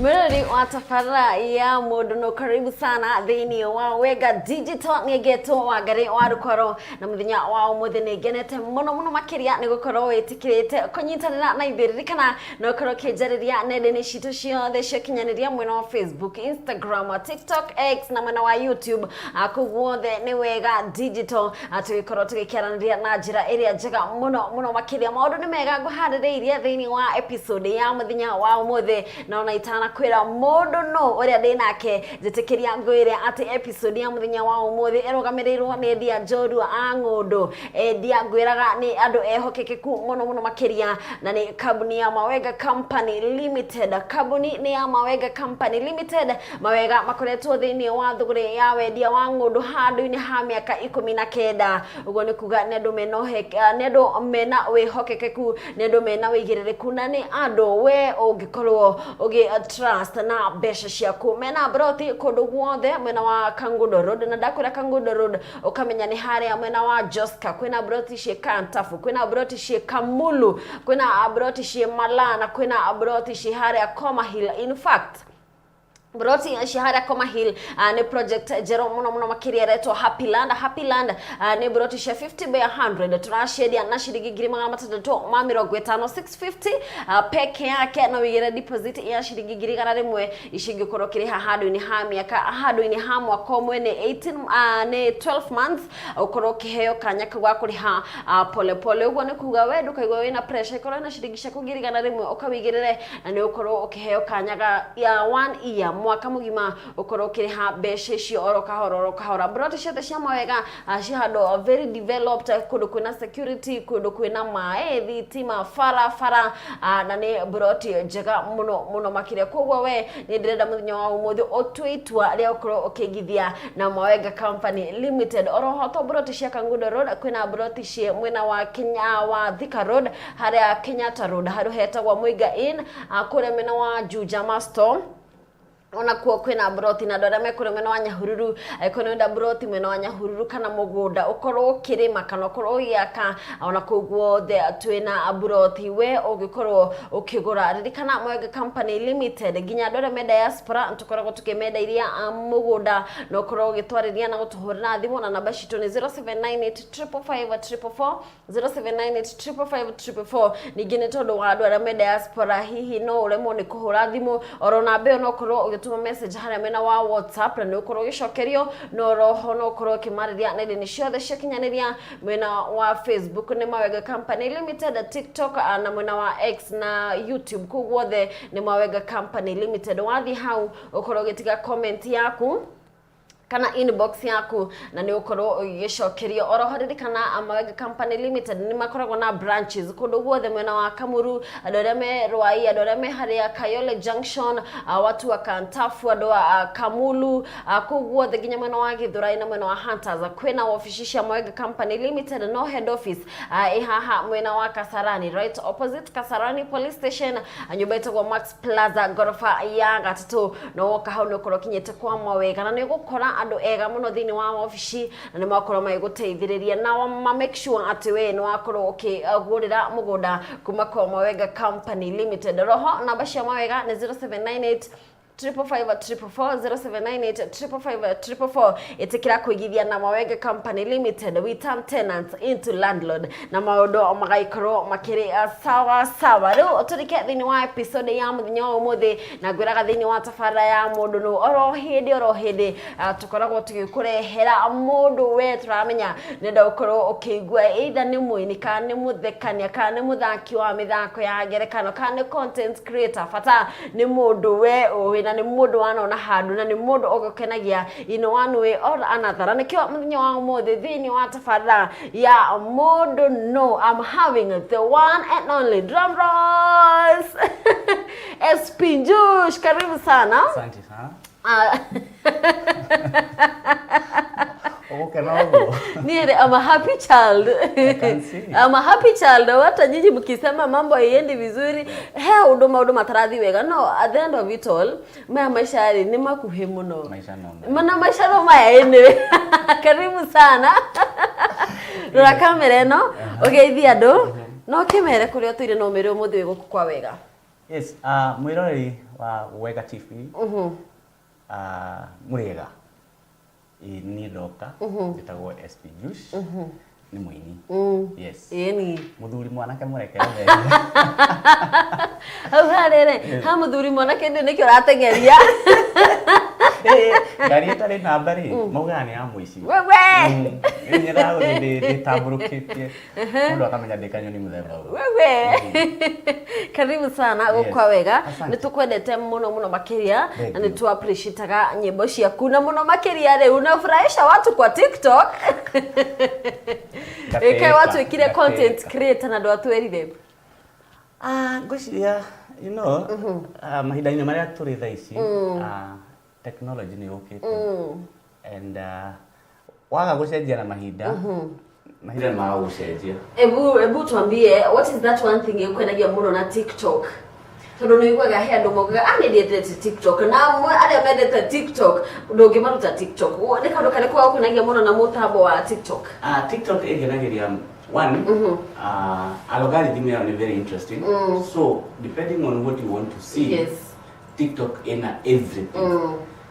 Mwirori wa tabarĩra ya Mũndũ Nũũ, karibu sana thĩinĩ wa Weega Digital. Nĩngetwo Wangari Rukwaro na mũthenya wa ũmũthĩ nĩngenete mũno makĩria nĩ gũkorwo wĩtĩkĩrĩte kũnyitanĩra na ithuĩ kana no ũkorwo ũkĩnjarĩria nenda-inĩ citũ ciothe cia ũkinyanĩria mwena wa Facebook, Instagram, TikTok, X na mwena wa YouTube. Kũu guothe nĩ Weega Digital, tũgĩkorwo tũgĩkĩaranĩria na njĩra ĩrĩa njega mũno makĩria. Maũndũ nĩ mega ngũharĩrĩirie thĩinĩ wa episode ya mũthenya wa ũmũthĩ, na ona itana kwĩra Mũndũ Nũũ ũrĩa ndĩ nake njĩtĩkĩria ngwĩre atĩ episode ya mũthenya wa ũmũthĩ ĩrũgamĩrĩirwo nĩ endia njorua a ng'ũndũ. Endia ngwĩraga nĩ andũ ehokekeku mũno makĩria, na nĩ kambuni ya Weega Company Limited. Kambuni nĩ ya Weega Company Limited. Mawega makoretwo thĩinĩ wa thũgũrĩ ya wendia wa ng'ũndũ handũ-inĩ ha mĩaka 19. Ũguo nĩ kuga nĩ andũ mena wĩhokekeku, nĩ andũ mena wĩigĩrĩrĩku, na nĩ andũ we ũngĩkorwo trust na mbeca ciaku. Mena broti kũndũ guothe mwena wa Kangundo Road, na ndakwĩra Kangundo Road ũkamenya nĩ harĩa mwena wa Joska. Kwĩna broti ciĩ Kantafu, kwĩna broti ciĩ Kamulu, kwĩna broti ciĩ Malana, kwĩna broti ciĩ harĩa Koma Hill. In fact, broti shahara Koma Hill ni project jero muno makiria retwa Happy Land ni broti sha 50 by 100 tunashedia na shilingi 350 650 peke yake, na wigere deposit ya shilingi 100 ishingikorwo kiriha handũ-inĩ ha mĩaka handũ-inĩ ha mwaka ũmwe ni 12 months ukorwo kiheo kanya kwa kuriha pole. Uguo ni kuga we ndukaigwa wina pressure ikorwo na shilingi ciaku 100 ukawigirire, na ni ukorwo ukiheo kanya ya 1 year mwaka mugima ukorwo kiriha mbeca icio oro kahora. Broti ciothe cia Mawega cihandwo very developed, kundu kwina security, kundu kwina mae, thitima, fara na ni broti njega muno makiria. Koguo we ni ndirenda muthenya wa ũmũthĩ ũtue itua rĩa ukorwo ukigithia na Weega Company Limited. Oroho to broti cia Kangundo Road, kwina broti cia mwena wa Kenya wa Thika Road, haria Kenyatta Road haru hetagwo Mũiga Inn, kure mwena wa Juja Masto. Ona kuo kwina broti na ndora mekore mwena wa Nyahururu, kwina broti mwena wa Nyahururu kana mugunda ukorwo kirima kana ukorwo yaka. Ona kuguo twina broti we ugikorwo ukigura ririkana Weega Company Limited nginya ndora me diaspora tukoragwo tukimenda iria mugunda no ukorwo ugitwarĩria na gutuhurira thimu, na namba citu ni 0798555444 0798555444. Ningi ni tondu wa andũ arĩa me diaspora hihi no uremwo ni kuhura thimu, oro namba ĩyo no ukorwo tuma message haria mena wa WhatsApp na nukorwo gicokerio no roho no ukorwo kimariria nenda-inĩ ciothe cia kinyanĩria mwena wa Facebook ni Weega Company Limited, TikTok na mwena wa X na YouTube. Kuguothe ni Weega Company Limited. Wathi hau ukorwo gitiga comment yaku kana inbox yaku na ni ukorwo ugicokerio. Oroho ririkana Weega Company Limited ni makoragwo na branches kundu guothe mwena wa Kamuru, andũ arĩa me Rwai, andũ arĩa me haria Kayole Junction, watu wa Kantafu, andũ wa Kamulu, kuguothe nginya mwena wa Githurai na mwena wa Hunters. Kwina ofici cia Weega Company Limited no head office ihaha mwena wa Kasarani, right opposite Kasarani Police Station, nyumba itagwo Max Plaza gorofa ya gatatu. No woka hau ni ukorwo kinyete kwa Mawega, na ni gukora andũ ega muno thĩinĩ wa ofici na nĩ makorwo magĩgũteithĩrĩria na make sure atĩ we nĩ wakorwo ũkĩgũrĩra mũgũnda kuma kwa Weega Company Limited. Roho namba cia Mawega nĩ 0798 555 0798 itikira kuigithia na Weega Company Limited. We turn tenants into landlord, na maũndũ magaikorwo makĩrĩ sawa. Rĩu turike thĩinĩ wa episode ya mũthenya wa ũmũthĩ, na ngwĩraga thĩinĩ wa tabarĩra ya Mũndũ Nũũ oro hĩndĩ tukoragwo tũgĩkũrehera mũndũ we turamenya nenda ũkorwo ũkĩigua either nĩ mũini kana nĩ mũthekania kana nĩ mũthaki wa mĩthako ya ngerekano kana nĩ content creator. Bata nĩ mũndũ we na ni mũndũ wanona handũ, na ni mũndũ ũgũkenagia in one way or another. Nikĩo mũthenya wa ũmũthĩ thĩinĩ wa tabarĩra ya Mũndũ Nũũ I'm having the one and only drum rolls Espee Njush, karibu sana. Asante sana. Okay, no. I'm a happy child. I can see. I'm a happy child. Hata nyinyi mkisema mambo haiendi vizuri, huduma tarathi wega. No, at the end of it all, maisha ni makuhe muno. Maisha no maende. Karibu sana. Rora kamera eno. Okay, thiado. No kemere kuria tuire no mere umuthi guku kwa Weega. Yes, mwiroreri wa Weega TV. Mũrĩega. Ni ndoka njĩtagwo Espee Njush. Ni mũini. Yes. Ni mũthuri mwanake mũreke. Hau harĩrĩ, ha mũthuri mwanake nĩkĩo ũratengeria. Ngari ĩtarĩ namba rĩ, maugaga nĩ ya mũici. Wewe! Nĩnyenda ndĩtambũrũkĩtie. Mũndũ akamenya ndĩ kanyoni mũthemba ũyũ. Wewe! Karibu sana gũkwa Weega. Nĩtũkwendete mũno makĩria na nĩtũ appreciate-aga nyĩmbo ciaku na mũno makĩria rĩu unafurahisha watu kwa TikTok. Eke watu ikire content creator na ndo atwerire. Ngwĩciria, you know, mahinda-inĩ marĩa tũrĩ thaa ici, technology nĩ yũkĩte. And waga gũcenjia na mahinda, mahinda nĩ maga gũcenjia. Ebu tuambie, what is that one thing ĩkwenagia mũno na TikTok? Tondũ nĩ ũiguaga he andũ maugaga nĩndĩendete TikTok na arĩa mendete TikTok ndũngĩmaruta TikTok. Nĩ kaũndũ karĩkũ gakwenagia mũno na mũtambo wa TikTok? TikTok ĩngenagia one, algorithm yao is very interesting. So depending on what you want to see, yes, TikTok in everything.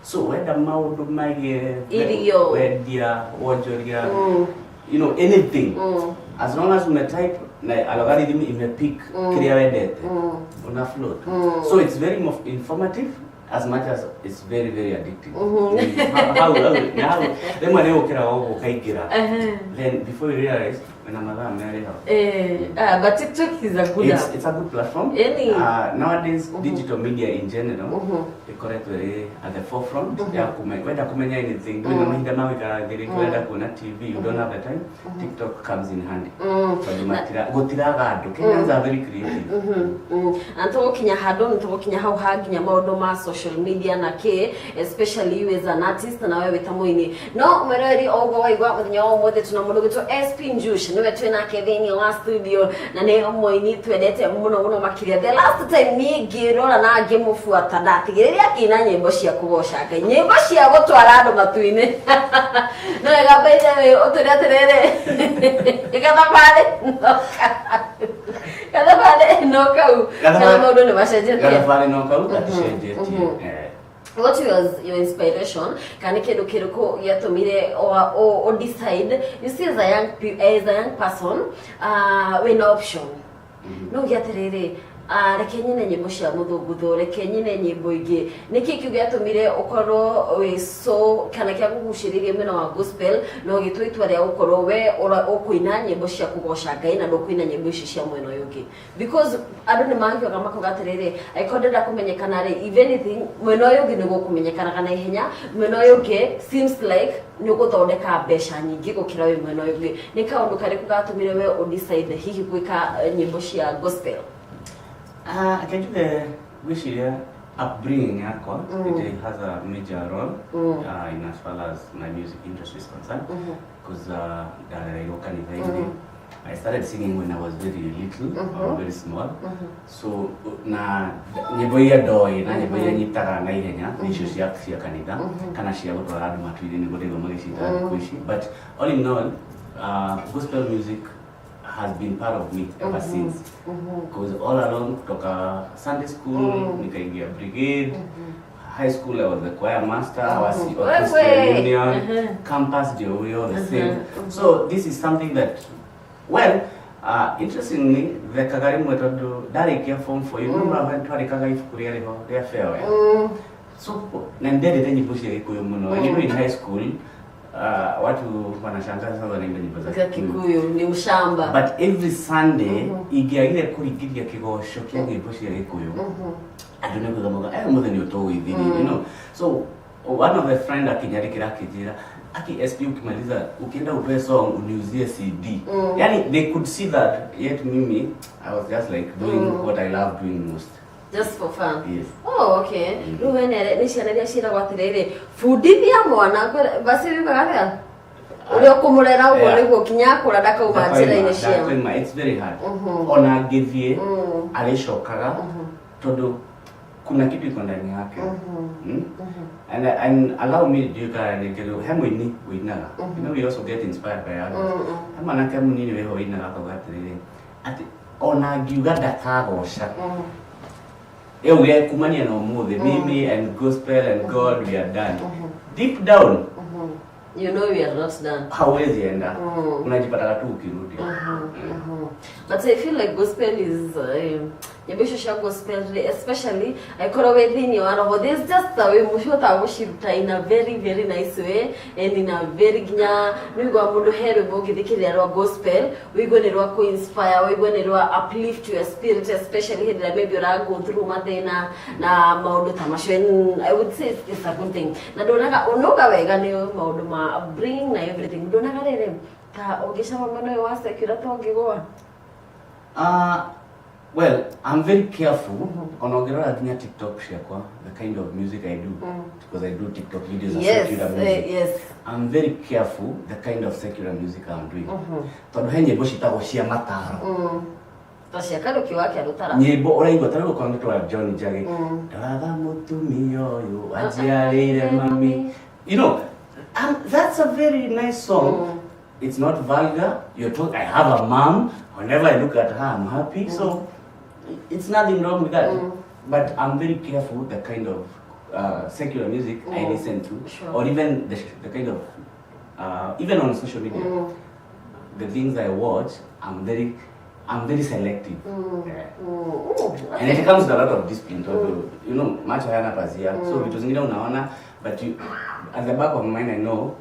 So whether maundu mage, wedia, wonjoria, you know, anything, as long as you type, algorithm pick kile wendete, una float. So it's very informative as much as it's very addictive. How then when you ukaigira, then before you realize when I'm but TikTok is a good it's a good platform. Nowadays digital media in general they correct at the forefront. Whether kumenya anything, doing mahinda mawika whether kuna TV, you don't have the time, TikTok comes in handy. Gotiraga andu Kenyans are very creative. Anto kinya hado ntokinya hau haginya maundu ma social media na ke, especially you as an artist na wewe ta muini. No mwereri ogo waigwa muthenya wa mothe tuna mundu gitwo Espee Njush niwe twinake thĩinĩ wa studio na nĩ muini twendete mũno makĩria. The last time niĩ ngĩrora na ngĩmũbuata ndatigĩrĩria akĩina nyĩmbo cia kũgoca Ngai, nyĩmbo cia gũtwara andũ matu-inĩ. No wega mbaithe wĩ ũtũrĩ atĩrĩrĩ gathabarĩ no kau kana maũndũ nĩ macenjetie. Gathabarĩ no kau gaticenjetie. What was your inspiration? Can you gĩatũmire or decide, you see as a young person, when option no gĩatĩrĩrĩ reke nyine nyĩmbo cia mũthũngũthũ, reke nyine nyĩmbo ingĩ, nĩkĩ kĩu gĩatũmire ũkorwo wĩ so kana kĩa kũgucĩrĩria mwena wa gospel no gĩtua itua rĩa gũkorwo we ũkũina nyĩmbo cia kũgoca Ngai na ndũkũina nyĩmbo ici cia mwena ũyũ ũngĩ? Because andũ nĩ mangiuga makuga atĩrĩrĩ angĩkorwo ndĩrenda kũmenyekana rĩ, if anything mwena ũyũ ũngĩ nĩ gũkũmenyekanaga na ihenya, mwena ũyũ ũngĩ seems like nĩ ũgũthondeka mbeca nyingĩ gũkĩra wĩ mwena ũyũ ũngĩ. Nĩ kaũndũ karĩkũ gatũmire we ũdecide hihi gwĩka nyĩmbo cia gospel? Gwĩciria upbringing yakwa, it has a major role in as far as my music industry is concerned, because I started singing when I was very little or very small. So na nyĩmbo iria ndoĩ na nyĩmbo iria nyitaga na ihenya nĩcio cia kanitha kana cia gũtwara andũ matu-inĩ nĩguo ndĩrwo magĩcita thikũ ici. But all in all, gospel music has been part of me ever since. Because all along kutoka Sunday school, nikaingia brigade, high school I was the choir master, I was orchestra union, campus we all the same. So this is something that, well, interestingly, the kagari mwetondu ndarĩkia form 4, you remember when twarĩkaga ibuku rĩa farewell? So nendete nyĩmbo cia Gĩkũyũ mũno. And you know in high school, watu wanashangaa sana wanaimba nyimbo za Kikuyu ni mshamba. But every Sunday ingiagire kuringiria kigosho kia nyimbo cia Gikuyu. Andũ nĩ gũthomaga mũthenya nĩ ũtũgũithiri, you know. So one of the friend akinyarikira akijira Espee ukimaliza ukienda utoe song uniuzie CD. Yani they could see that yet mimi I was just like doing what I love doing most. Just for fun? Yes. Oh, okay. Rĩu nĩ ciana iria ciĩragwo atĩrĩrĩ, bundithia mwana basi bibaga ũrĩa ũkũmũrera ũguo nĩguo kinya akũra ndakauma njĩra-inĩ ciao. It's very hard. Ona ngĩthiĩ arĩcokaga tondũ kuna kitu iko ndani yake. And allow me to do that he mũini wĩinaga. You know, we also get inspired by others. Mwanake mũnini wĩho wĩinaga akauga atĩrĩrĩ atĩ ona ngiuga ndakagoca we are kumania na umuthi, mimi and gospel and God, we are done. Deep down, you know we are not done. Hawezi enda. Unajipata tu ukirudi. But I feel like gospel is Yabishosha gospel, especially I call it in your honor. There's just a way Mushota in a very, very nice way and in a very gna. We go to hear the gospel. We're going to inspire, we're going to uplift your spirit, especially that maybe you're going through Madena, na Maudu Tamashen. I would say it's a good thing. Nadonaga Onoga Wegani Mauduma bring everything. Donaga them. Ogisha Mamano was the curator. Well, I'm very careful on Ogera TikTok share the kind of music I do because I do TikTok videos of secular music. Yes. I'm very careful the kind of secular music I'm doing. Tondũ he nyĩmbo citagwo cia mataro. Tashia kado kiwake arutara. Nyĩmbo ũraigua ta rĩu ũkorwo nĩtwa John Njagi. Ndatha mũtumia ũyũ anjiarĩire mami. You know, that's a very nice song. It's not vulgar. I have a mom. Whenever I look at her, I'm happy. So it's nothing wrong with that. But I'm very careful the kind of secular music I listen to, or even the kind of even on social media, the things I watch. I'm very selective. And it comes with a lot of discipline. You know, much hayana pazia. So vitu zingine unaona, but at the back of my mind I know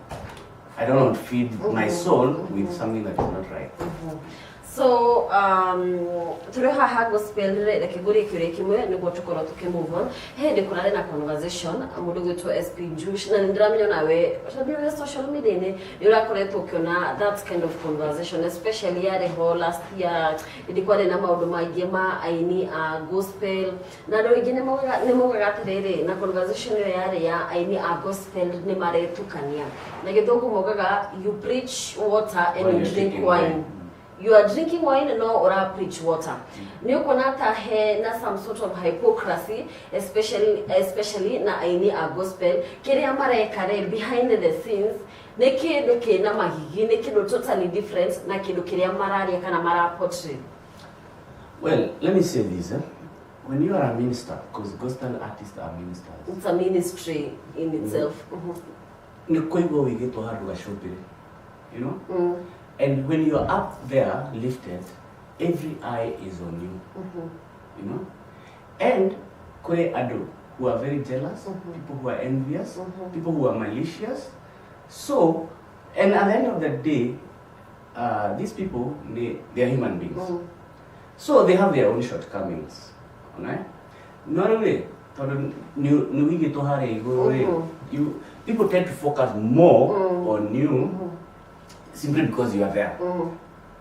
I don't want to feed my soul with something that is not right. So, through her gospel, the Kiguri Kurikimwe, and go to Korotuke move on. Hey, the Kurana conversation, I'm going to go to Espee Njush, and Dramion away, social media, you're correct, that kind of conversation, especially the whole last year, the Quadena Mauduma Gema, I need a gospel. Now, Nemoga, na conversation area, I need a gospel, Nemare Tukania. Nagetoku Mogaga, you preach water and you drink wine. You are drinking wine no or preach water. Niokonata he na some sort of hypocrisy, especially na aini a gospel. Kere amare kare behind the scenes. Neke doke na magigi neke do totally different. Na kido kere amara kana mara portrait. Well, let me say this. When you are a minister, because gospel artists are ministers. It's a ministry in itself. Nikoigo we get to hard you know. And when you're up there, lifted, every eye is on you, you know. And kore ado, who are very jealous, people who are envious, people who are malicious. So, and at the end of the day, these people, they are human beings. So they have their own shortcomings, right? Not only, people tend to focus more on you. Simply because you are there.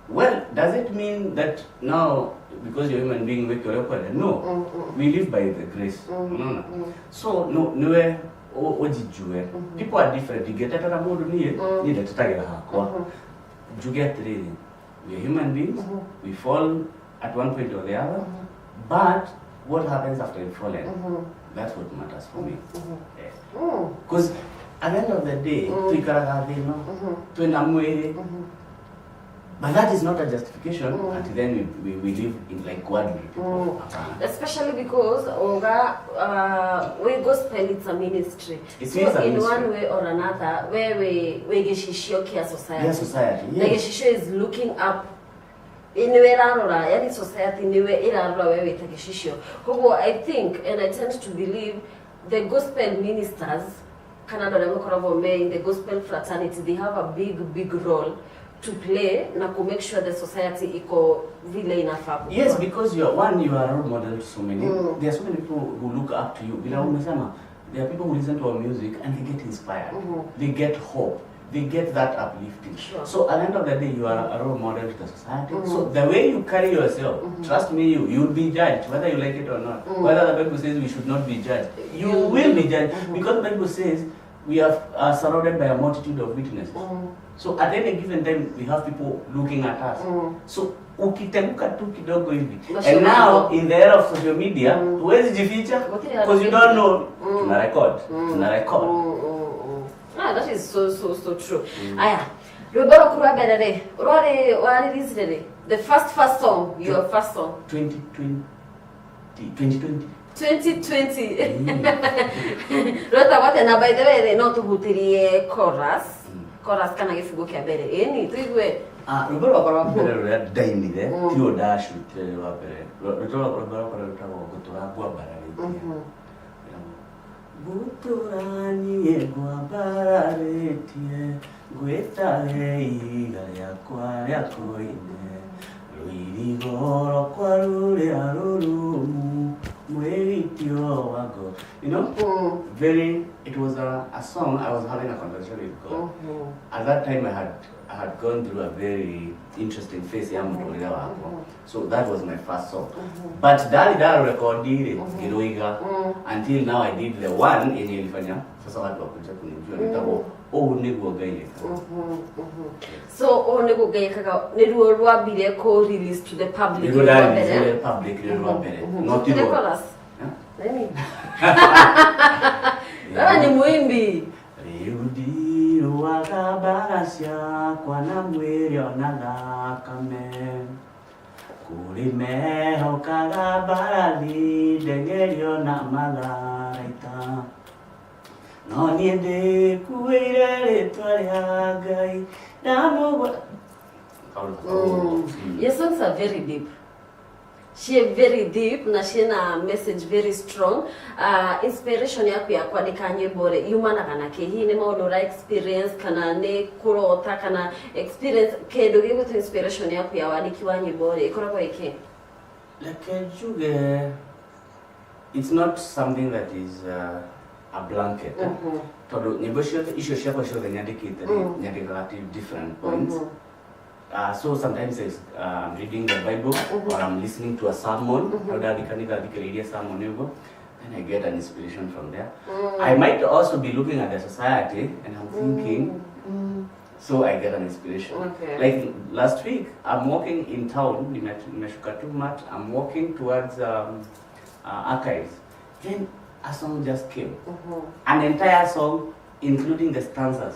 Well, does it mean that now, because you're a human being, make your record? No. We live by the grace. No. So, nowhere, people are different. You get a more need to tag you get reading. We are human beings. We fall at one point or the other. But what happens after you fall in? That's what matters for me. Because at the end of the day, but that is not a justification, and then we live in like worldly people. Especially because we gospel, it's a ministry. So in one way or another, where we get care society. Yes, society. Yes. Is looking up in any society, where we take shisho. I think, and I tend to believe, the gospel ministers, Canada in the gospel fraternity, they have a big role to play to make sure the society iko vile inafaa. Yes, because you are a role model to so many. There are so many people who look up to you. There are people who listen to our music and they get inspired. They get hope. They get that uplifting. Sure. So at the end of the day, you are a role model to the society. So the way you carry yourself, trust me, you will be judged, whether you like it or not. Whether the Bible says we should not be judged, you will be judged. Because the Bible says we are surrounded by a multitude of witnesses. So at any given time, we have people looking at us. So ukitemuka tu kidogo hivi. And now in the era of social media, huwezi jificha because you don't know. Tuna record. That is so true. Aya, Rubero Kurabere, what is it? The first song, your first song. 2020. 2020 Rota wate na by the way no tuhutirie chorus kana gifungo kia mbere ni tuigue rwimbo rwakwa rwa mbere ruria ndainire ti o ndashutire rwa mbere rwimbo rwakwa rutagwo ngũtũra ngwambararĩtie ngũtũranie ngwambararĩtie ngwĩtage ihiga rĩakwa rĩa kũine rũirigo rwakwa rũrĩa rũrũmu mwĩgitio wa God. You know, it was a song. I was having a conversation with God. At that time I had gone through a very interesting phase ya Mũndũ wako. So that was my first song. But that recorded Weega until now I did the one yenye ilifanya sasa watu wakuja kunijua nitako niguo gaiyeka. So niguo gaiyeka niruo rwambire ko release to the public. Niruo rwambire public niruo mbere. Not the chorus. Nani? Ni muimbi. Riudi wakabasha kwa na mwiri ona thakame kurimeho kagabarathi ndengerio na matharaita no niĩ ndĩkuĩire rĩtwa rĩa Ngai ndamũgwa. Your songs are very deep. She very deep na she na message very strong. Inspiration yaku ya kwandika nyimbo ri yumanaga na kihi ni maundu ra experience kana ni kurota kana experience kindu gigutu inspiration yaku ya wandiki wa nyimbo ri ikoragwo iki like juge it's not something that is a blanket. Todo nyimbo icio ciakwa ciothe nyandikite nyandikaga different points. So sometimes I'm reading the Bible or I'm listening to a sermon, and I get an inspiration from there. I might also be looking at the society and I'm thinking, so I get an inspiration. Like last week, I'm walking in town, I'm walking towards archives. Then a song just came. An entire song, including the stanzas.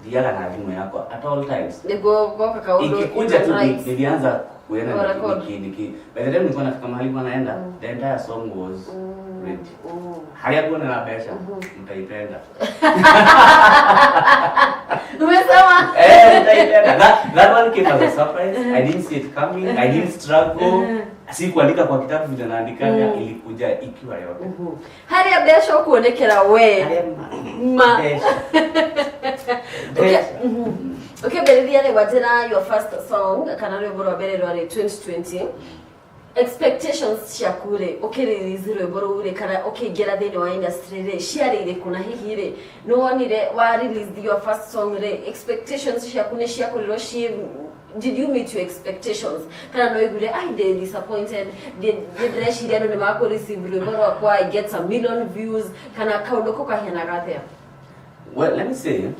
Diaga na elimu yako at all times. Ikikuja tu nilianza kuenda niki by the time nilikuwa nafika mahali kwa naenda the entire song was ready. Haya kuona na pesa mtaipenda. Umesema? Mtaipenda. That one came as a surprise. I didn't see it coming. I didn't struggle. Si kuandika kwa kitabu vile naandikaga ilikuja ikiwa yote. Haya besho kuonekera we. Okay, Beredia wajena your first song kana rwimbo rwa mbere rwa 2020. Expectations ciakure release rwimbo rure kana ukigera thini wa industry re ciarire kuna hihi re no wonire wa release your first song re expectations ciakune ciakurirwo ci. Did you meet your expectations? Kana no igure I did disappointed. Did reshiria no nimako receive rwimbo rwa I get some million views kana kaundoko kahena gathia. Well, let me say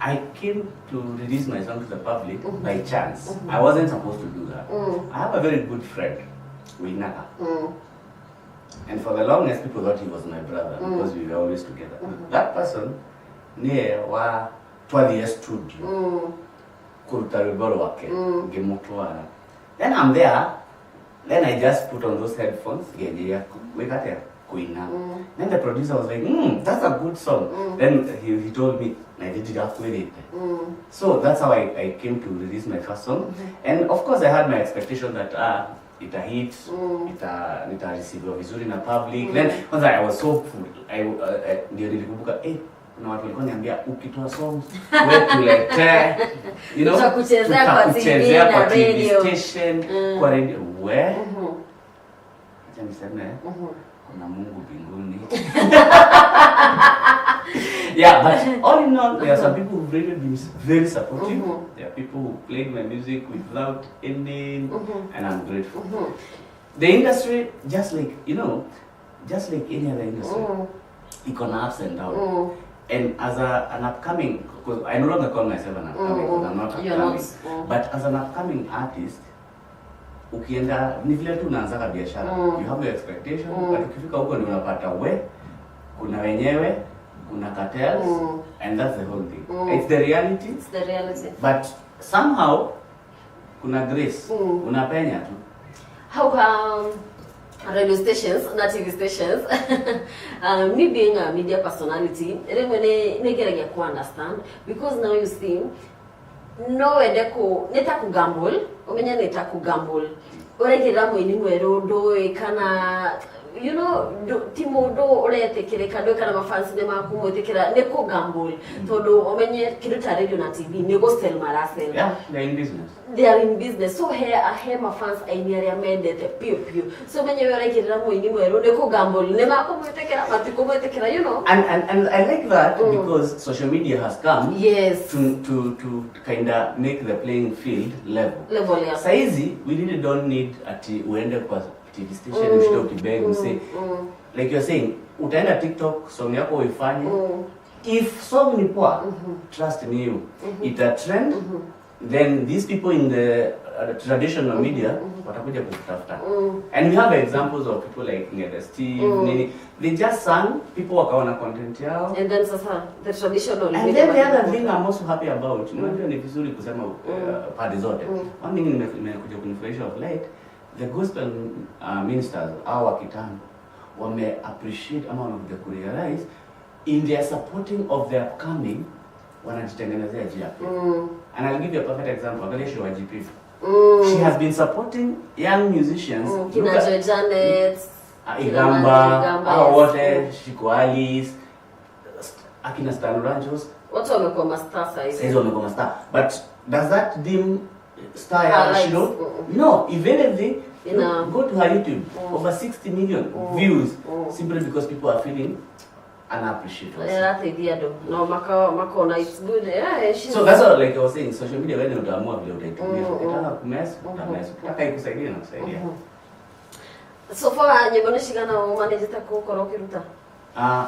I came to release my song to the public by chance. I wasn't supposed to do that. I have a very good friend, Weega. And for the longest, people thought he was my brother because we were always together. That person, near wa Twalia studio, Kurutariboro wake, Gemutwara. Then I'm there. Then I just put on those headphones. Weega. Then the producer was like, that's a good song. Then he told me, so that's how I came to release my first song. And of course I had my expectation that it a hit, it a receive vizuri na public. Then once I was so full, ndio nilikumbuka kuna watu walikuwa niambia ukitoa songs wewe tulete, you know, tutakuchezea kwa TV station, kwa radio we. Acha niseme kuna Mungu mbinguni. Yeah, but all in all, there are some people who've really been very supportive. There are people who played my music without ending, and I'm grateful. The industry, just like, you know, just like any other industry, it can ups and downs. And as an upcoming, because I no longer call myself an upcoming, because I'm not upcoming, but as an upcoming artist, ukienda ni vile tu unaanza biashara, you have your expectation, but ukifika huko ndio unapata kuna wenyewe, kuna cartels, and that's the whole thing. It's the reality. It's the reality. But somehow kuna grace, unapenya tu. How come radio stations na TV stations. Me being a media personality, I get to understand because now you see, no edeko neta ku gamble, omenya neta ku gamble. Oregira mwini mwero do kana you know timodo oretekereka do kana mafansi de makumotekera neko gamble todo omenye kiruta radio na TV nego sell marasel. Yeah, they're in business. They are in business. So here mafans ainia mendete pio. So menye oregira mwini mwero neko gamble ne makumotekera matikumotekera, you know. And I like that because social media has come to kind of make the playing field level. Yeah. Saizi we really don't need ati uende kwa TV station ushike ukibeg say like you're saying utaenda TikTok song yako uifanye if song ni poa trust me you ita trend then these people in the traditional media watakuja kutafuta and we have examples of people like Steve nini they just sang people wakaona content yao and then sasa the traditional and media then the other thing I'm also happy about unajua ni vizuri kusema pande zote one thing nimekuja kunifurahisha of late the gospel ministers our kitambo wame appreciate ama wamekuja kurealize in their supporting of their upcoming wanajitengenezea njia. And I'll give you a perfect example. Angalia Shiro GP. She has been supporting young musicians. Kina Janet, Igamba, hao wote, Shiko Alice, akina Stan Ranchos. Watu wamekuwa master sasa. Sasa wamekuwa master. But does that deem star ya Shiro? No, if anything, go to her YouTube. Over 60 million views simply because people are feeling unappreciated. That idea though. No, makona it's good. Yeah, so that's what like I was saying, social media when utaamua vile utaitumia. Ukitaka kumess, utamess. Ukitaka ikusaidia na kusaidia. So far nyimbo nishikana manage takukora ukiruta.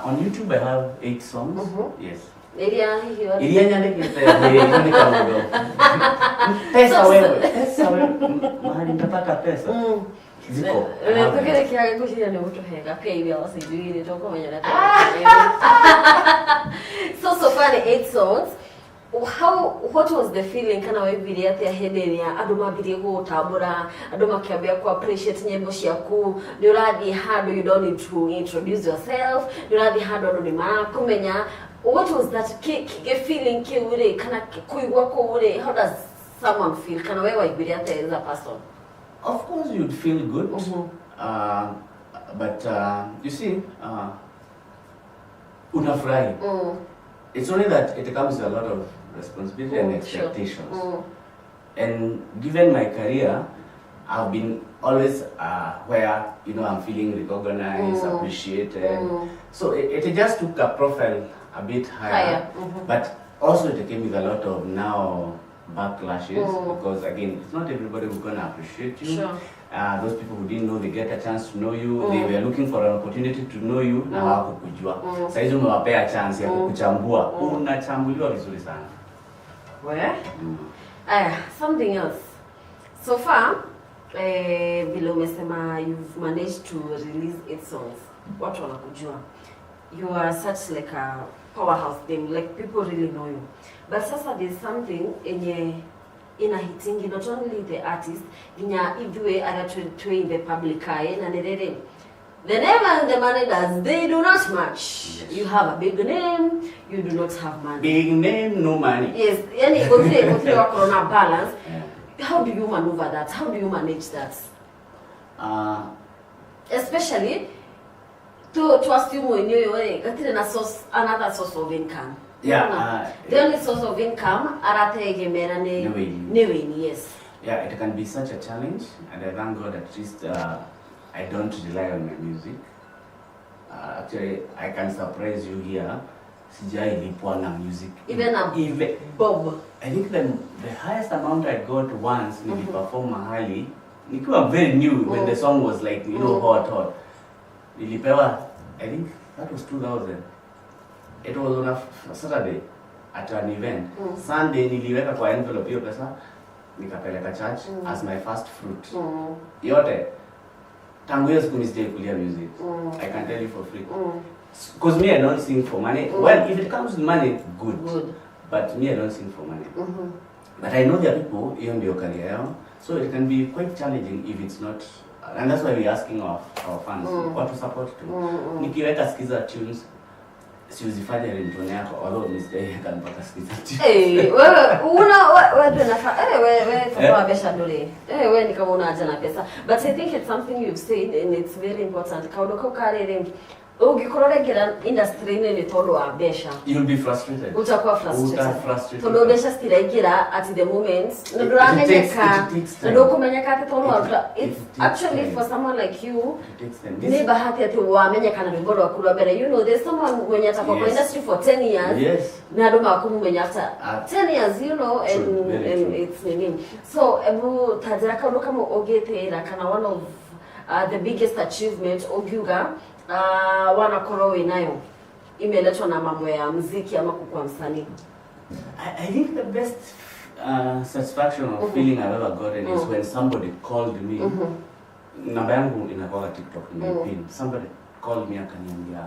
On YouTube I have 8 songs. Yes. Iria nyandikite ni kama ndo. Pesa wewe. Mahali nitapata pesa. Ziko. Tukile kiaga kushia ni utohega pia hivi awasaidiwe toko mwenye na. So far the 8 songs. What was the feeling kana wewe vile ati ahedeni ya aduma biri go tabura aduma kiambia ku appreciate nyimbo ciaku ni uradi hard you don't need to introduce yourself ni uradi hard ndo ni mara kumenya what was that feeling kiure kana kuigwa ko ure how does someone feel kana wewe vile ati as a person? Of course you'd feel good. But you see unafurahi. It's only that it comes with a lot of responsibility and expectations. Sure. And given my career, I've been always where I'm feeling recognized, appreciated. So it just took a profile a bit higher. But also it came with a lot of now backlashes because again, it's not everybody who's gonna appreciate you. Sure. Those people who didn't know they get a chance to know you, they were looking for an opportunity to know you na hawakukujua. Sasa hizo umewapea chance ya kukuchambua. Unachambuliwa vizuri sana. Where? Something else. So far, vile umesema you've managed to release 8 songs. Watu wanakujua. You are such like a powerhouse thing, like people really know you. But sasa there's something in a hitting not only the artist, vinya idwe ara to in the public eye na nerere. The name and the money does they do not match. Yes. You have a big name, you do not have money. Big name, no money. Yes, yani go through a corona balance. How do you maneuver that? How do you manage that? Especially to assume when you're getting another source of income. Yeah. The only source of income arategemera ni yes. Yeah, it can be such a challenge, and I thank God at least I don't rely on my music. Actually, I can surprise you here. Sijai lipwa na music. Even Bob. I think the highest amount I got once when we perform mahali, nikiwa very new when the song was like hot. Nilipewa, I think that was 2000. It was on a Saturday at an event. Sunday niliweka kwa envelope hiyo pesa nikapeleka church as my first fruit. Yote tangu hiyo siku nisije kulia music. I can tell you for free. Because me I don't sing for money. Well, if it comes to money, good. But me I don't sing for money. But I know there are people hiyo ndio career yao. So it can be quite challenging if it's not and that's why we're asking our fans what to support to. Nikiweka skiza tunes, siuzifanye ringtone yako, although mistake kanipata skiza tunes. Wewe besha dole. Wewe ni kama unaja na pesa. But I think it's something you've said and it's very important. Kaudoka ukarere ugikorogera industry nene tondo wa besha. You'll be frustrated. Utakuwa frustrated. Tondo besha stiragira at the moment. Nduramenyeka. Ndokumenyeka ati tondo wa. It's actually for someone like you. Ni bahati ati wamenyeka na ngoro wa kulwa bere. You know there's someone mwenye atakuwa kwa industry for 10 years. Yes. Na ndo makumenya after 10 years, you know, and it's meaning. So ebu tajira kaudoka mo ogetera kana one of the biggest achievement ogiuga wanakoro inayo imeletwa na mambo ya muziki ama kukua msanii. I think the best satisfaction or feeling I've ever gotten is when somebody called me. Namba yangu inakuwa TikTok nimepin. Somebody called me akaniambia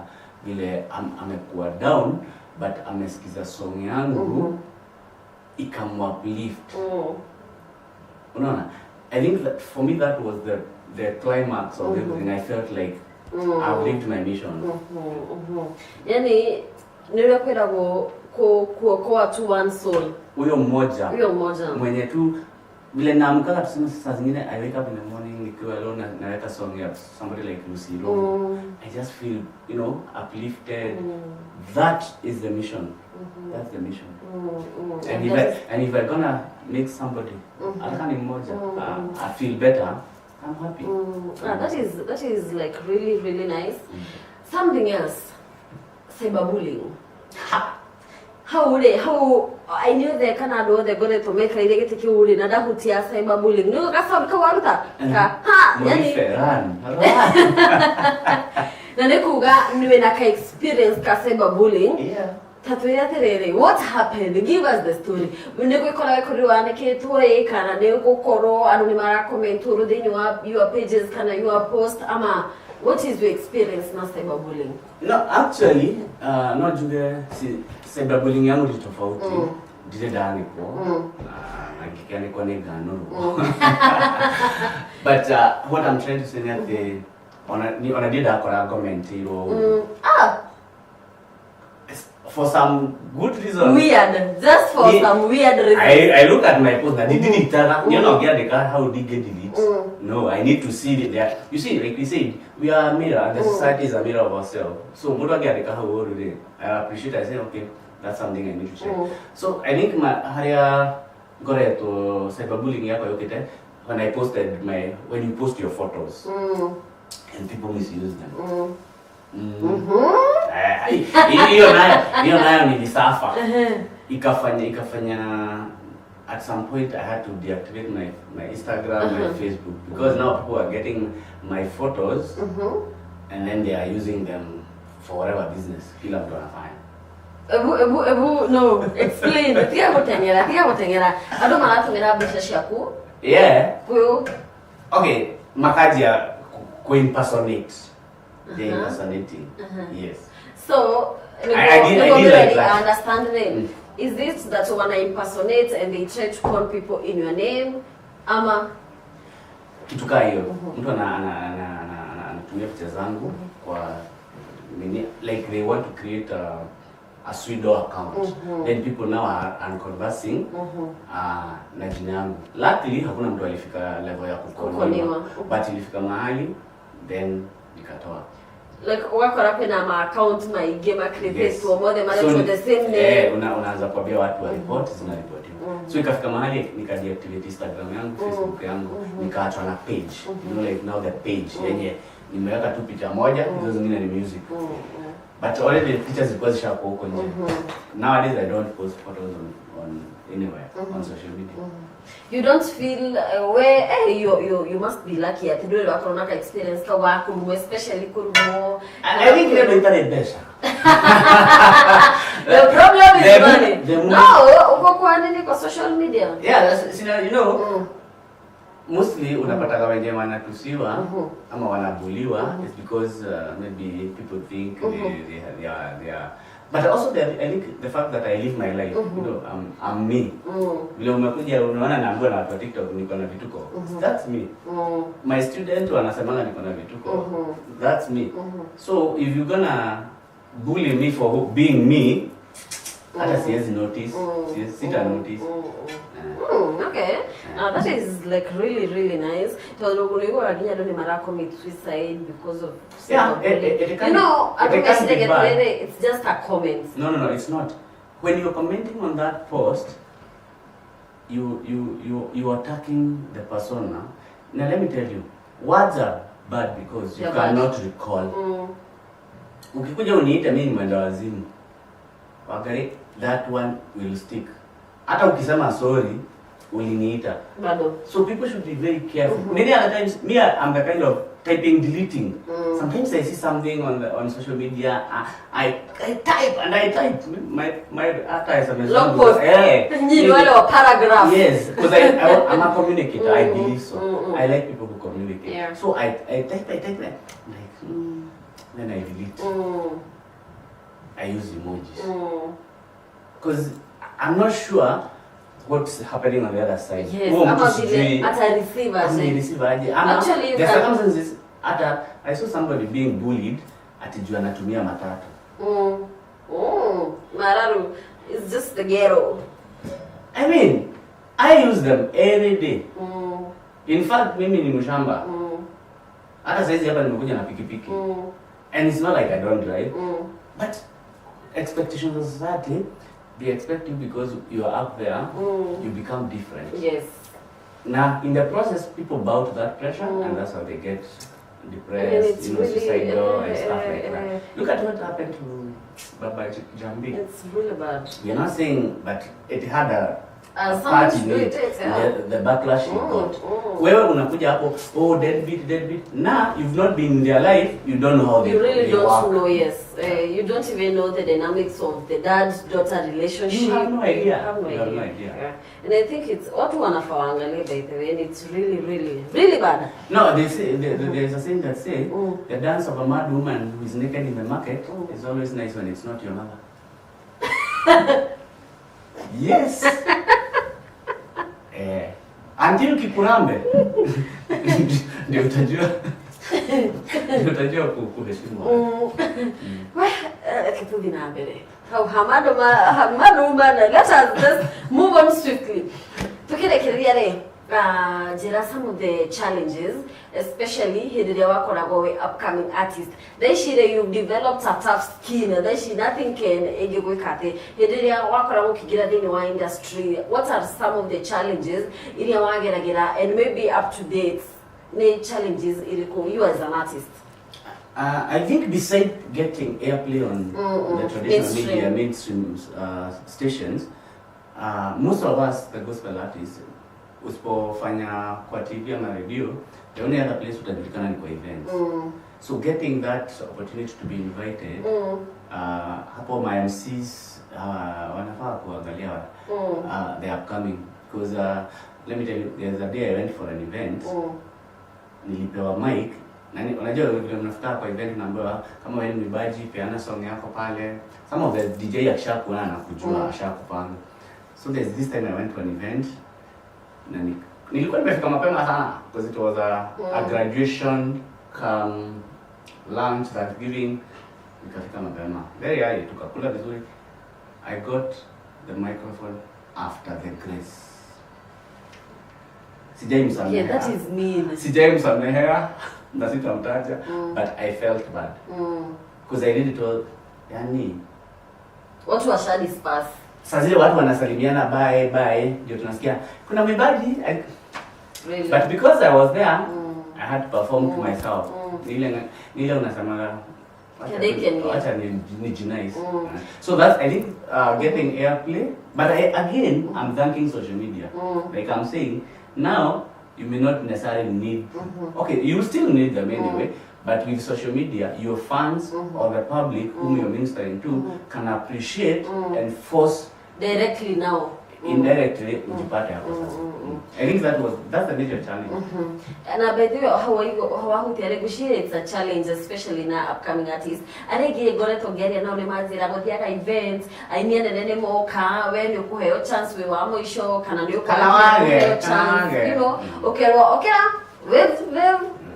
vile amekuwa down but amesikiza song yangu ikamuuplift. Unaona? I think that for me that was the climax of everything. I felt like I've lived my mission. Yani nilikwenda kuokoa tu one soul. Huyo mmoja. Mwenye tu vile naamka tuseme saa zingine I wake up in the morning nikiwa alone naweka song ya somebody like Lucy Lowe. I just feel, you know, uplifted. That is the mission. That's the mission. And if I'm gonna make somebody akani mmoja I feel better, I'm happy. That is like really, really nice. Something else, cyberbullying. How I knew they Canada they got to make a get to you na dahutia cyberbullying. No, kasa kawaruta. Na nikuga niwe na experience ka cyberbullying. Yeah. What happened? Give us the story. When you go to kana koro anu mara comment your pages kana your post ama what is your experience na cyberbullying? No, actually no juge cyberbullying yangu ni tofauti. Dile dani ko na kikani kwa negano. But what I'm trying to say that on did akora comment for some good reason. Weird. Just for some weird reason. I look at my post and delete it. You know, get the car, how did get delete? No, I need to see it there. You see, like we said, we are a mirror, and the society is a mirror of ourselves. So, what do I get the car, how old today? I appreciate it. I say, okay, that's something I need to check. So, I think my area got to cyberbullying when I posted when you post your photos and people misuse them. Hiyo nayo nilisafa. Ikafanya at some point I had to deactivate my Instagram, my Facebook because now people are getting my photos and then they are using them for whatever business. Kila mtu anafanya. No, explain. Tia motengera. Ado maratumira business yako? Yeah. Okay, makaji ya impersonate. They impersonating. Yes. So, I did like that. I understand them. Is this that when I impersonate and they try to call people in your name? Ama? Kitu kaa hiyo. Mtu anatumia picha zangu kwa like they want to create a pseudo account. Then people now are conversing na jina yangu. Luckily hakuna mtu alifika level ya kukoniwa. But ilifika mahali then nikatoa. Like wako rapi na ma account my game create to more than the same name. Unaanza kuambia watu wa report zinaripoti. So ikafika mahali nikadeactivate Instagram yangu, Facebook yangu, nikaachwa na page. You know, like now the page yenye nimeweka tu picha moja, hizo zingine ni music. But already the pictures zilikuwa zishakuwa huko nje. Nowadays I don't post photos on anywhere on social media. You don't feel where you must be lucky at doing a corona experience ka wako especially kurumo. I think you're doing that better. The problem is money. No, uko kwa nini kwa social media? Yeah, that's, you know, mostly unapata kama wenye wanatusiwa ama wanabuliwa is because maybe people think But also I think the fact that I live my life, you know, I'm me. Vile umekuja unaona naambiwa na watu wa TikTok niko na vituko. That's me. My student wanasemanga niko na vituko. That's me. So if you're gonna bully me for being me, hata siwezi notice. Sita notice. Okay. That is like really nice. So you again don't mara commit suicide because of you know, it's just a comment. No, it's not. When you're commenting on that post, you are attacking the persona. Now let me tell you, words are bad because you cannot recall. Ukikuja uniita mimi mwenda wazimu. Wangari, that one will stick. Hata ukisema sorry, uliniita. So people should be very careful. Many other times, me, I'm the kind of typing, deleting. Sometimes I see something on social media, I type and I type. My is a long post. Paragraph. Yes, because I'm a communicator. I believe so. I like people who communicate. Yeah. So I type, like, then I delete. I use emojis. Because I'm not sure what's happening on the other side. Yes, actually, the circumstances, I saw somebody being bullied ati juu anatumia matatu. Mararu, it's just the ghetto. I mean, I use them every day. In fact, mimi ni mshamba. Hata saizi hapa nimekuja na pikipiki. And it's not like I don't drive. But expectations of society, they expect you because you are up there, you become different. Yes. Now, in the process, people bow to that pressure, and that's how they get depressed, suicidal, and stuff like that. Look at what happened to Baba Jambi. It's really bad. We're not saying, but it had a part in it, the backlash you got. Wewe unakuja hapo, deadbeat. Now, you've not been in their life, you don't know how they work. You really don't know, yes. You don't even know the dynamics of the dad-daughter relationship. You have no idea. You have no idea. Yeah. And I think it's what one of our Angale, by the way, and it's really bad. No, they say, there's a saying that say, the dance of a mad woman who is naked in the market is always nice when it's not your mother. Yes. Until kikurambe ndio utajua kuheshimu. Kitu vinabele. Hamadu, let us just move on swiftly. Tukirekeria some of the challenges, especially here upcoming artists. You've developed a tough skin. Nothing can industry. What are some of the challenges and maybe up to date challenges you as an artist? I think besides getting airplay on the traditional mainstream stations, most of us, the gospel artists, usipofanya kwa TV ama radio, the only other place utajulikana ni kwa events. So getting that opportunity to be invited, hapo my MCs wanafaa kuangalia they are coming, because let me tell you, there's a day I went for an event, nilipewa mic. Unajua vile mnafika kwa event unaambiwa kama wewe ni mwibaji peana song yako pale. Some of the DJ akishakuona na kujua ashakupanga. So there's this time I went to an event na nilikuwa nimefika mapema sana because it was a graduation lunch that giving. Nikafika mapema very early, tukakula vizuri. I got the microphone after the grace. Sijai that is mean. Sijai msamehea na sitamtaja, but I felt bad because I really told yani watu washadisperse. Sasa zile watu wanasalimiana bye ndio tunasikia kuna mwibaji really? But because I was there, I had to perform to myself. Nile unasema acha ni jinais. So that's, I think, getting airplay. But I'm thanking social media. Like I'm saying, now you may not necessarily need, okay, you still need them anyway, but with social media, your fans or the public whom you're ministering to can appreciate and force directly now. indirectly ujipate hapo sasa. I think that's the major challenge. And by the way, how you negotiate, it's a challenge, especially now upcoming artists. I think you got to get now the mazira go the events. I need an more car when you go a chance we were more show can you chance, you know. Okay, with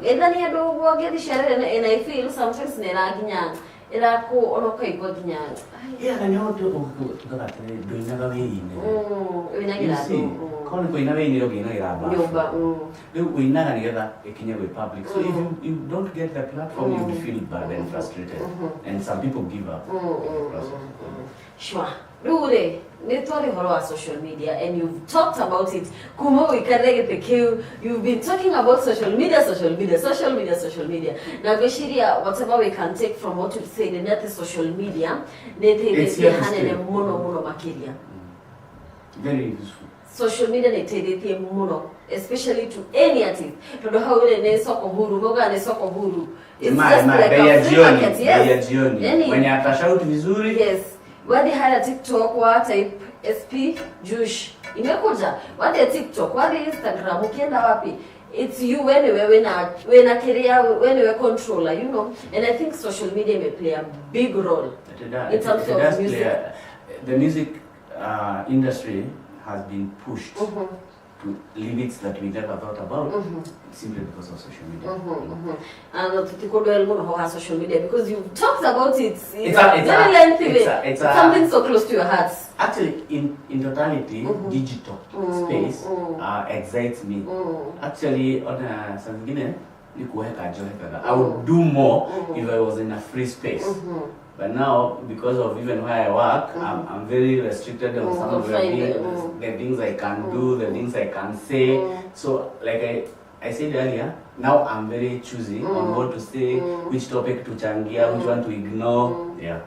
then you do get the share and I feel sometimes nera ginyang. Ila ko ono kai go ginyang. Yeah, and you do that doing never way. You see, calling going away in your we never together a Kenya with public. So if you don't get the platform, you will feel bad and frustrated. And some people give up. Sure. Rure, network horror social media, and you've talked about it. Kumo you've been talking about social media. Now Goshiria, whatever we can take from what you've said, the net social media, it's here to stay. Very useful. Social media netedete muno, especially to any artist. To know how they soko huru, moga ne soko huru. It's just like a free market, yes. When you atashout vizuri. Yes. When they had a TikTok, what type Espee, Njush, imekuja. What a TikTok, what Instagram, ukienda wapi. It's you anyway when a career, when you're a controller, you know. And I think social media may play a big role in terms of music. The music industry has been pushed to limits that we never thought about, simply because of social media. And to how social media, because you've talked about it. It's very lengthy. It's something so close to your heart. Actually, in totality, digital space excites me. Actually, on I would do more if I was in a free space. But now, because of even where I work, I'm very restricted on some of the things I can do, the things I can say. So, like I said earlier, now I'm very choosy on what to say, which topic to changia, which one to ignore. Yeah.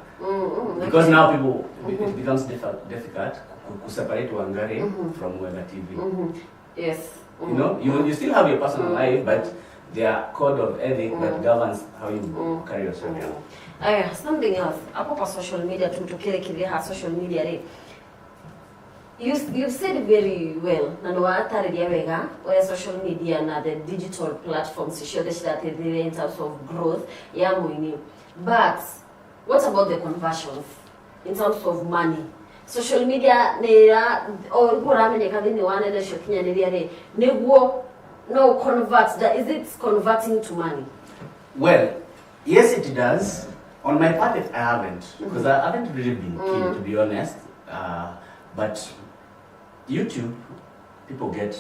Because now it becomes difficult to separate Wangari from Weega TV. Yes. You know, you still have your personal life, but there are code of ethics that governs how you carry yourself. Something else. Apart social media, to social media. You've said very well. Where social media and the digital platforms show that in terms of growth. But what about the conversions in terms of money? Social media, no convert. Is it converting to money? Well, yes, it does. On my part, I haven't, because I haven't really been keen, to be honest. But YouTube, people get,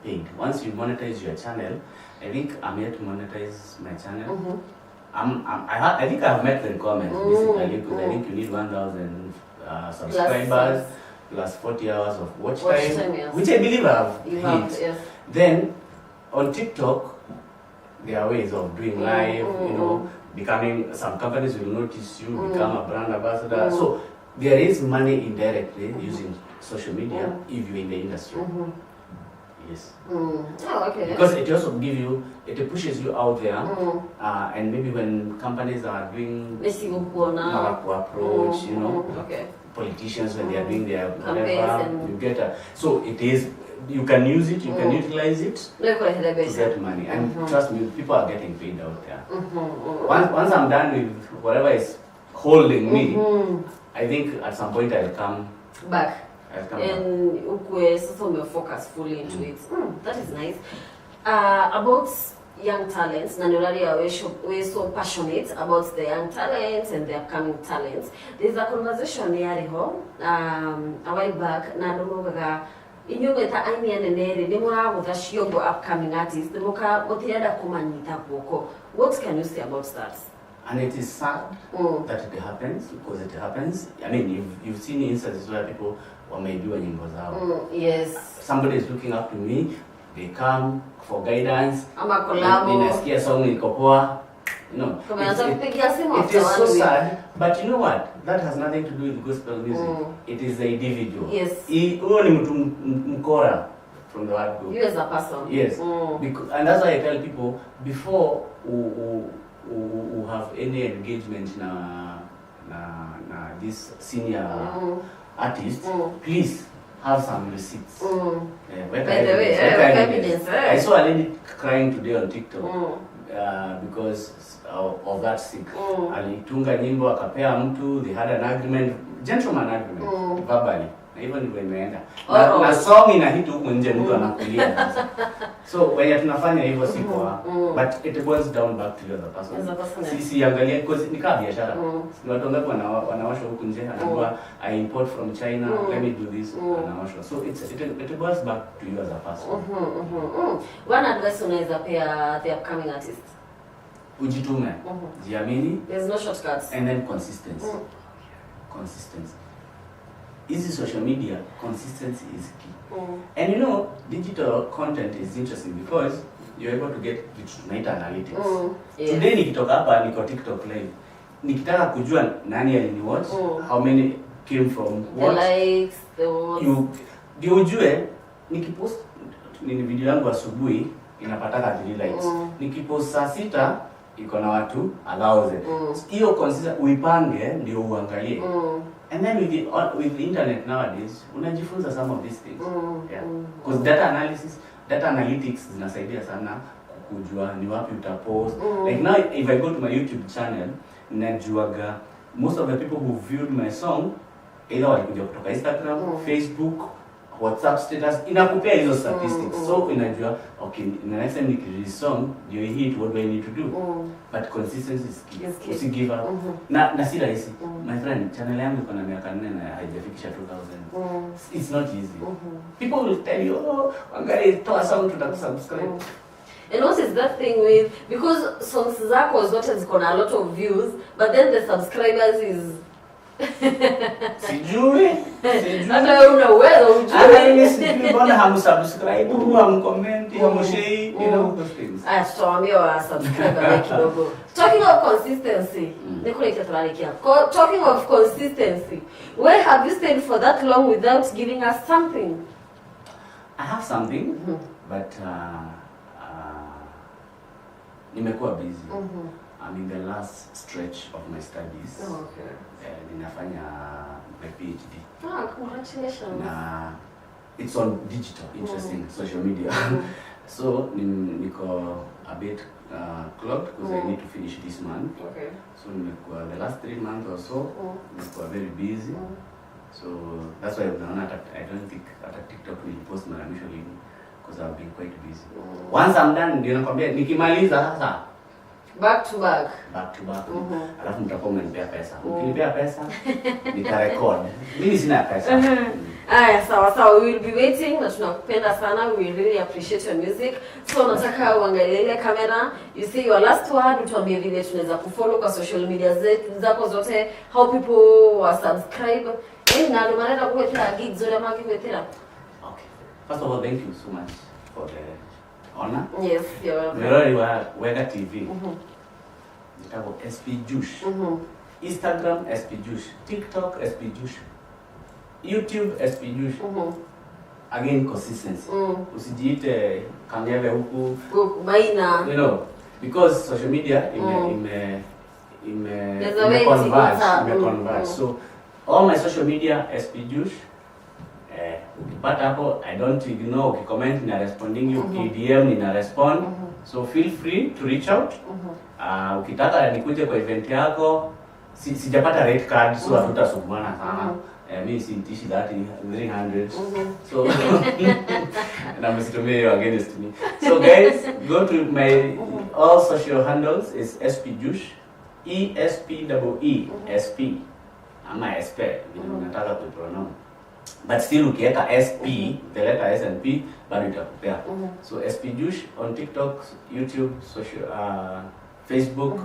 paid. Once you monetize your channel, I think I'm here to monetize my channel. I think I've met the requirements basically, because I think you need 1,000 subscribers plus 40 hours of watch time, yes. Which I believe I've hit. Yes. Then on TikTok, there are ways of doing live, becoming, some companies will notice you, become a brand ambassador. So there is money indirectly using social media if you're in the industry. Yes. Oh, okay. Because it also it pushes you out there, and maybe when companies are doing approach, politicians when they are doing their whatever, you get so it is. You can use it, you can utilize it to get money. And trust me, people are getting paid out there. Once I'm done with whatever is holding me, I think at some point I'll come back. And we'll focus fully into it. That is nice. About young talents, we're so passionate about the young talents and the upcoming talents. There's a conversation here a while back, inyongeta aimia nere demora with upcoming artists demoka botiada kumanyita kuoko. What can you say about that? And it is sad that it happens, because it happens. I mean, you've seen instances where people maybe nyimbo zao. Yes. Somebody is looking up to me, they come for guidance. Ama collabo. Ninasikia song iko poa. It is so sad, but you know what? That has nothing to do with gospel music. It is the individual. Yes. Huyo ni mtu mkora from the word go. You as a person. Yes. And that's why I tell people, before who have any engagement na this senior artists, please have some receipts. By the way, evidence. I saw a lady crying today on TikTok because of that sick. Alitunga nyimbo akapea mtu, they had an agreement, gentleman agreement, verbally. Na hivyo ndivyo imeenda. Na song ina hit huko nje mtu anakulia. So when tunafanya hivyo si poa, but it boils down back to the other person. Si angalia because ni kama biashara. Ni watu wangapi wanawashwa huko nje anaambiwa I import from China, let me do this, anawashwa. So it boils back to you as a person. One advice unaweza pea the upcoming artists? Ujitume, jiamini. There's no shortcuts. And then consistency. Consistency. Easy social media, consistency is key. And you know, digital content is interesting because you're able to get night analytics. Today nikitoka hapa niko TikTok live. Nikitaka kujua nani aliniwatch, how many came from what. The likes, the watch. Ndio ujue nikipost ni video yangu asubuhi inapataka 3 likes. Nikipost saa 6 iko na watu 1000. Hiyo consider uipange ndio uangalie. And then with the internet nowadays, unajifunza some of these things. Because data analytics zinasaidia sana kujua ni wapi utapost. Like now if I go to my YouTube channel, najuaga most of the people who viewed my song either walikuja kutoka Instagram, Facebook, WhatsApp status, inakupea hizo statistics. So inajua okay, the next time nikirelease song ndio hit, what do I need to do? But consistency is key. Usi give up. Na si rahisi. My friend, channel yangu iko na miaka 4 na haijafikisha 2000. It's not easy. People will tell you, oh, Wangari toa song tutakusubscribe. And what is that thing with, because songs zako zote ziko na a lot of views, but then the subscribers is Sijui. Hata wewe una uwezo ujue. Ana ile sijui mbona hamsubscribe, hamcomment, hamshare, you know those things. Tutawaambia wa subscribe kidogo. Talking of consistency, nikuleta tualikia. Talking of consistency, where have you stayed for that long without giving us something? I have something, but nimekuwa busy. I'm in the last stretch of my studies. Okay. Ninafanya my PhD. Congratulations. It's on digital, interesting, social media. So niko a bit clogged because I need to finish this month. Okay. So nimekuwa the last 3 months or so, nimekuwa very busy. So that's why I don't think TikTok will post mara mwisho lini because I've been quite busy. Once I'm done, ndio nakwambia nikimaliza sasa back to back. Alafu mtakuwa mnanipea pesa. Mkinipea pesa nitarecord. Mimi sina pesa. Aya, sawa, we will be waiting na tunakupenda sana. We really appreciate your music. So nataka uangalie ile kamera. You say your last word, utuambie vile tunaweza kufollow kwa social media zako zote, how people wa subscribe. Na ndo maana nakuletea gigs zote ama kimetera. Okay. First of all, thank you so much for the honor. Yes, you're welcome. Wewe wa Weega TV. Nitabo Espee Njush. Instagram Espee Njush. TikTok Espee Njush. YouTube Espee Njush. Again, consistency. Usijiite kangele huku. Maina. You know, because social media converge. So all my social media Espee Njush. But hapo I don't ignore, ukicomment na responding you, DM nina respond. So feel free to reach out. Ukitaka nikuje kwa event yako, sijapata red card so hatutasumbuana sana. Mimi sintishi that 300. So na msitumie hiyo against me. So guys, go to my all social handles is Espee Njush, ESPEE, Espee. Ama Espee, nataka ku pronounce. But still ukiweka SP, the letter S and P, bado itakupea. So Espee Njush on TikTok, YouTube, social, Facebook,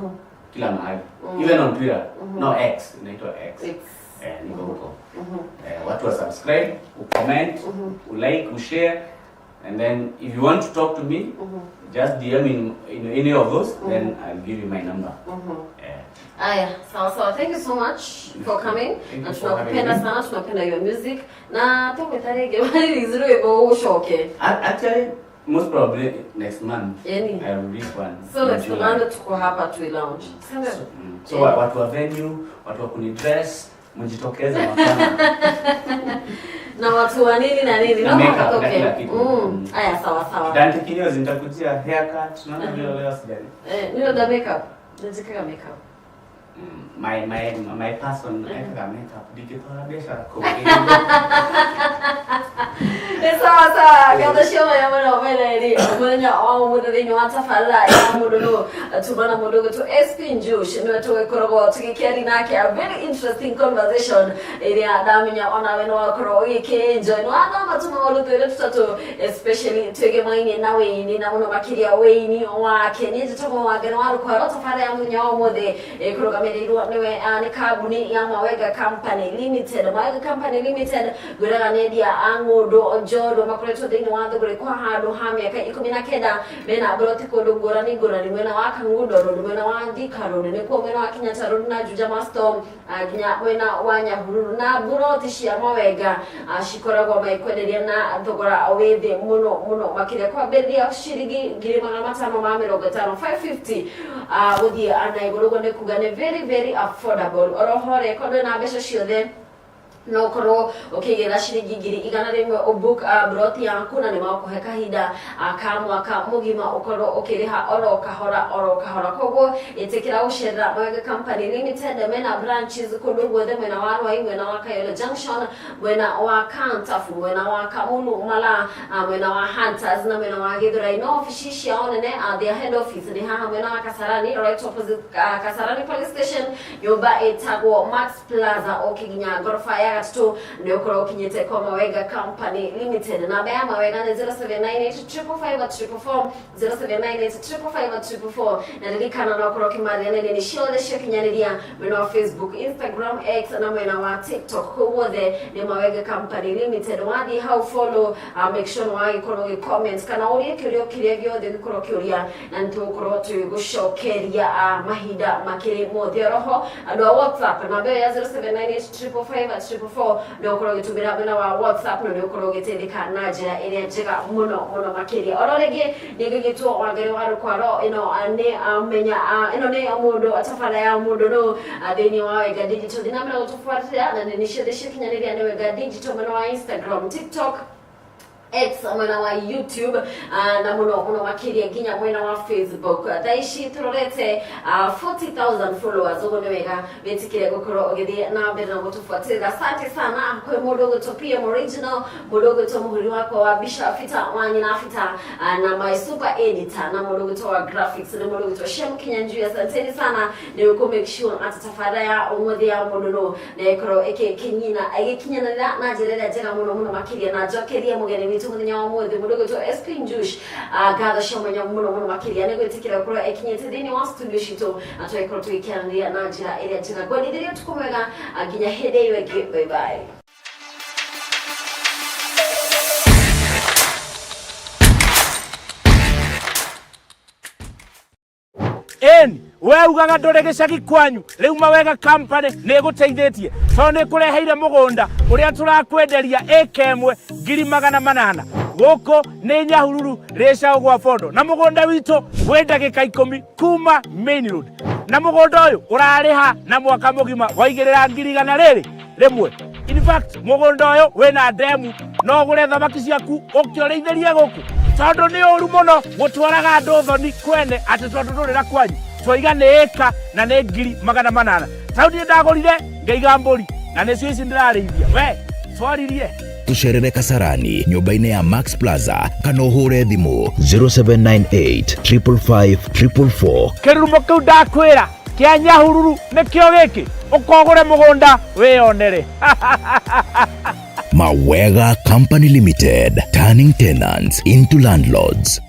kila mahali. Even on Twitter, no X, inaitwa X. Niko huko. Watu wa subscribe, comment, like, share, and then if you want to talk to me, just DM in any of those, then I'll give you my number. Aya, sawa. Thank you so much for coming. Na tunakupenda sana, tunapenda your music. Na tukutarige bali nzuri ebo shoke. Actually, most probably next month I will release one. So next month tuko hapa to launch. So watu wa venue, watu wa kuni dress, mjitokeze mapema. Na watu wa nini na nini na makeup na kila kitu. Aya sawa. Dante kinyozi nitakutia haircut, tunaona vile leo sijali. Nilo da makeup. Nitaka makeup. My person eka makeup digital biashara kwa. Sawa kada shoma ya mana obele ni mwenya wa muthini wa Tabarĩra ya Mũndũ Nũũ tubana mudogo to Espee Njush no to ekorogo tukikeri nake a very interesting conversation area damenya ona weno wakoro yake enjoy no adama tuma walutwele tutatu especially twege maini na weini na muno makiria weini wake ni tutomo wagana wa Rukwaro Tabarĩra ya munya wa muthe ekorogamiriro niwe ni kambuni ya Weega Company Limited. Weega Company Limited guraga nedia Mũndũ Njodo makoretwo thĩinĩ wa thũgũrĩ kwa handũ ha mĩaka 19 mena broti kũndũ ngũrani mwena wa Kangundo Road, mwena wa Thika Road, nĩkuo mwena wa Kenyatta Road na Juja Master, nginya mwena wa Nyahururu na broti cia Mawega cikoragwo maikwenderia na thogora wĩ thĩ mũno makĩria kwambĩrĩria ciringi 550 550 gũthiĩ na igũrũ nĩ kuga nĩ very affordable. Oroho rekondo na mbeca ciothe no koro ukigera ciringi 100 book broti yaku na ni makuhe kahinda ka mwaka mugima ukoro ukiriha oro kahora koguo itikira ushera Weega Company Limited mena branches kundu gwothe mwena wa Rwai, mwena wa Kayole Junction, mwena wa Kantafu, mwena wa Kamulu Mala, mwena wa Hunters na mwena wa Githurai. No office ciao nene their head office ni haha mwena wa Kasarani, right opposite Kasarani police station, nyumba etagwo Max Plaza okiginya gorofa ya gatatu ndio ukoro kinyete kwa Weega Company Limited. Na baya Mawega ni 07985554 07985554 na nilikana na ukoro kimaria nene ni shole shekinyaniria mwena wa Facebook, Instagram, X na mwena wa TikTok kuwothe ni Weega Company Limited. Wadi how follow make sure wa ikoro comments kana uri kirio gyothe gikoro kiuria na ntu ukoro tugucokeria mahinda makiri mothe roho andu wa WhatsApp na baya 07985554 ndio ukoro gitumira mwena wa WhatsApp no ndio ukoro gitethika na njira iria njega muno makiria. Oro rege nigigitwo Wangari Rukwaro ino ni amenya ino ni Mũndũ Tabarĩra ya Mũndũ Nũũ thĩinĩ wa Weega Digital. Dinamira gutufuatilia na ni ciothe cikinyanĩria ni Weega Digital mwena wa Instagram, TikTok, X mwena wa YouTube na muno makiria nginya mwena wa Facebook. Thaici turorete 40,000 followers ugo ni wega betikire gukoro ogithie na mbere na gutufuatira. Asante sana kwa Mũndũ Gũtopia original, Mũndũ Gũto muhuri wako wa Bisha Fita wanyi na Fita na my super editor na Mũndũ Gũto wa graphics na Mũndũ Gũto Shem Kinyanjui. Asante sana ni uko make sure ati Tabarĩra ya Ũmũthĩ ya Mũndũ Nũũ na ikoro kinyana na njira njega muno makiria na jokeria mugeni muthenya wa mothe Mũndũ Gũto Espee Njush gatho ciamenya muno makiria ni gwitikira kura ekinyete thini wa studio cito atwekoro twikianira na njira iria njega gwendithĩria tukumwega nginya hĩndĩ ĩyo ĩngĩ. Bye bye. we ugaga ndore gicagi kwanyu riu Weega Company ni guteithĩtie to ni kureheire mugunda uria turakwenderia eka 1,800 guku ni Nyahururu Resha gwa Fondo na mugunda witu wi ndagika 10 kuma Main Road na mugunda uyu urariha na mwaka mugima waigirira 100,000 rimwe. In fact mugunda uyu wina demu no gure thamaki ciaku ukioreithĩrie guku tondu ni uru muno gutwaraga andu thoni kwene ati tondu ndurira kwanyu twiga ni eka na ni 1,800 tauni ndagorire ngeiga mburi na nicio ici ndirarĩithia we twaririe tucerere Kasarani nyumba-inĩ ya Max Plaza kana uhure thimu 0798 555 444. kirumo kiu ndakwira kia Nyahururu nikio giki ukogure mugunda wionere. Weega Company Limited, turning tenants into landlords.